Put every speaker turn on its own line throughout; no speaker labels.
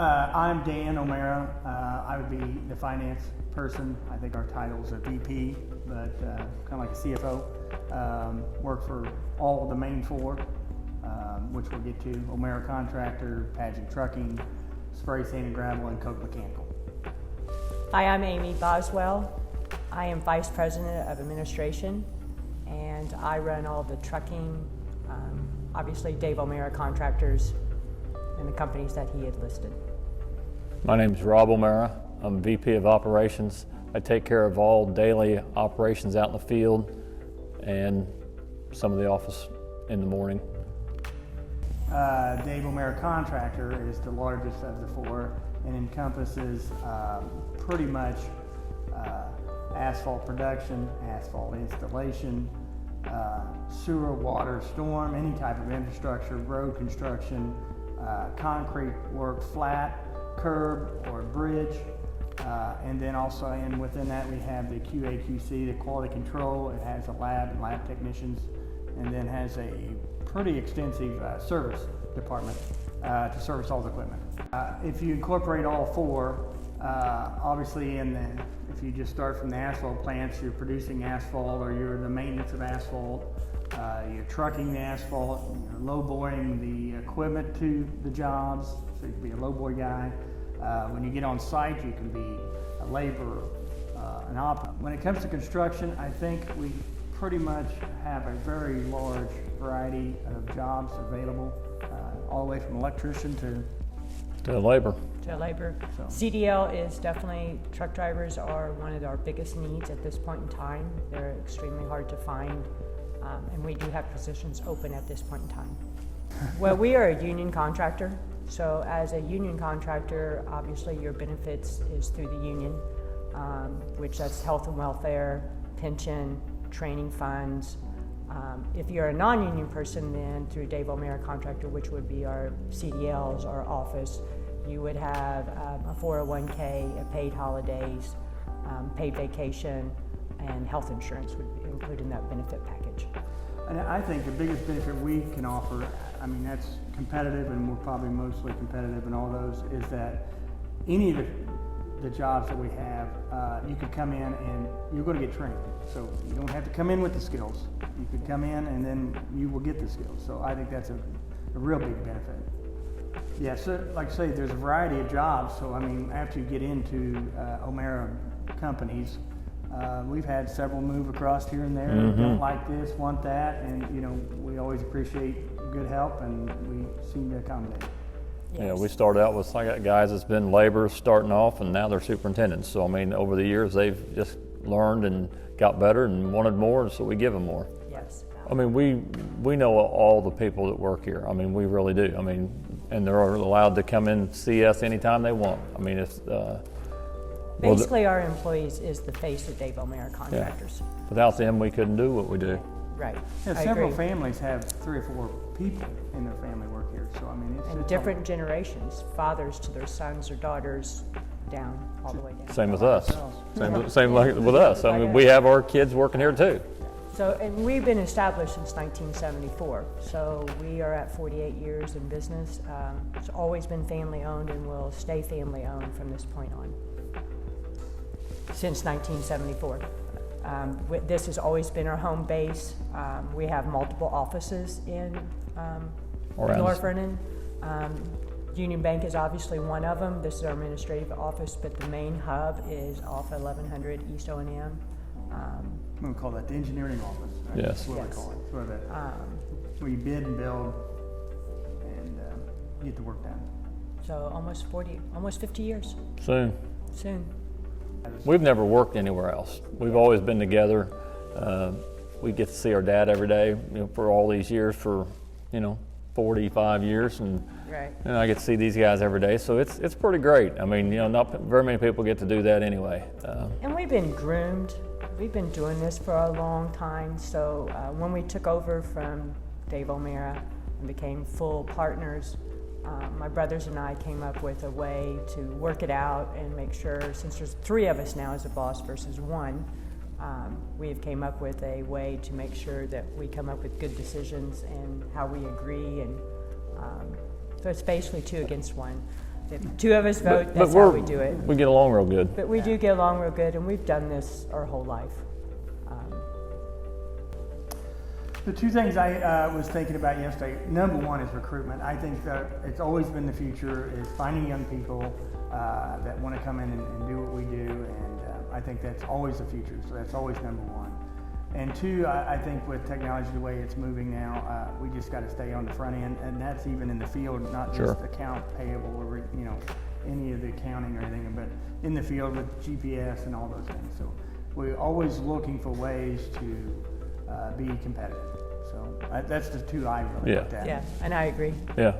I'm Dan O'Mara. I would be the finance person. I think our title is a VP, but kind of like a CFO. Work for all of the main four, which we'll get to: O'Mara Contractor, Padgett Trucking, Spray, Sand and Gravel, and Koch Mechanical.
Hi, I'm Amy Boswell. I am Vice President of Administration, and I run all the trucking, obviously Dave O'Mara Contractors, and the companies that he had listed.
My name is Rob O'Mara. I'm VP of Operations. I take care of all daily operations out in the field and some of the office in the morning.
Dave O'Mara Contractor is the largest of the four and encompasses pretty much asphalt production, asphalt installation, sewer, water, storm, any type of infrastructure, road construction, concrete work, flat, curb, or bridge. And then also within that we have the QA/QC, the quality control. It has a lab and lab technicians, and then has a pretty extensive service department to service all the equipment. If you incorporate all four, obviously if you just start from the asphalt plants, you're producing asphalt, or you're the maintenance of asphalt, you're trucking the asphalt, you're low boring the equipment to the jobs, so you can be a low boy guy. When you get on site, you can be a laborer, an op. When it comes to construction, I think we pretty much have a very large variety of jobs available, all the way from electrician
To labor.
To labor.
So.
CDL is definitely, truck drivers are one of our biggest needs at this point in time. They're extremely hard to find, and we do have positions open at this point in time. Well, we are a union contractor, so as a union contractor, obviously your benefits is through the union, which that's health and welfare, pension, training funds. If you're a non-union person, then through Dave O'Mara Contractor, which would be our CDLs, our office, you would have a 401k, a paid holidays, paid vacation, and health insurance would be included in that benefit package.
And I think the biggest benefit we can offer, I mean, that's competitive, and we're probably mostly competitive in all those, is that any of the jobs that we have, you could come in and you're going to get trained. So you don't have to come in with the skills. You could come in and then you will get the skills. So I think that's a real big benefit. Yeah, so like I say, there's a variety of jobs. So I mean, after you get into O'Mara companies, we've had several move across here and there. Don't like this, want that, and we always appreciate good help, and we seem to accommodate.
Yes.
Yeah, we started out with, I got guys that's been laborers starting off, and now they're superintendents. So I mean, over the years they've just learned and got better and wanted more, so we give them more.
Yes.
I mean, we know all the people that work here. I mean, we really do. I mean, and they're allowed to come in and see us anytime they want. I mean, it's
Basically, our employees is the face of Dave O'Mara Contractors.
Yeah. Without them, we couldn't do what we do.
Right.
Yeah,
I
several
agree.
families have 3 or 4 people in their family work here. So I mean,
And
it's
different generations, fathers to their sons or daughters, down, all the way down.
Same with us.
ourselves.
Same like with us. I mean, we have our kids working here too.
So, and we've been established since 1974, so we are at 48 years in business. It's always been family owned and will stay family owned from this point on. Since 1974. This has always been our home base. We have multiple offices in North Vernon. Union Bank is obviously one of them. This is our administrative office, but the main hub is off 1100 East O&M.
I'm going to call that the engineering office. Right?
Yes.
That's what
Yes.
we call it. It's where you bid and build and get the work done.
So almost 50 years
Soon.
soon.
We've never worked anywhere else. We've always been together. We get to see our dad every day, for all these years, for 45 years, and
Right.
I get to see these guys every day. So it's pretty great. I mean, not very many people get to do that anyway.
And we've been groomed. We've been doing this for a long time. So when we took over from Dave O'Mara and became full partners, my brothers and I came up with a way to work it out and make sure, since there's 3 of us now as a boss versus 1, we have came up with a way to make sure that we come up with good decisions and how we agree, and so it's basically 2 against 1. If two of us vote,
But
that's how we do it.
We get along real good.
But we do get along real good, and we've done this our whole life.
The two things I was thinking about yesterday, number one is recruitment. I think that it's always been the future is finding young people that want to come in and do what we do, and I think that's always the future, so that's always number one. And two, I think with technology the way it's moving now, we just got to stay on the front end, and that's even in the field, not
Sure.
just account payable or any of the accounting or anything, but in the field with GPS and all those things. So we're always looking for ways to be competitive. So that's the two I really
Yeah.
looked at.
Yeah, and I agree.
Yeah,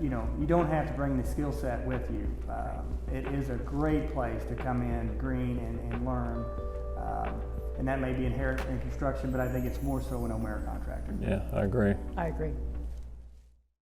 You don't have to bring the skill set with you. It is a great place to come in, green, and learn. And that may be inherent in construction, but I think it's more so in O'Mara Contractor.
yeah, I agree.
I agree.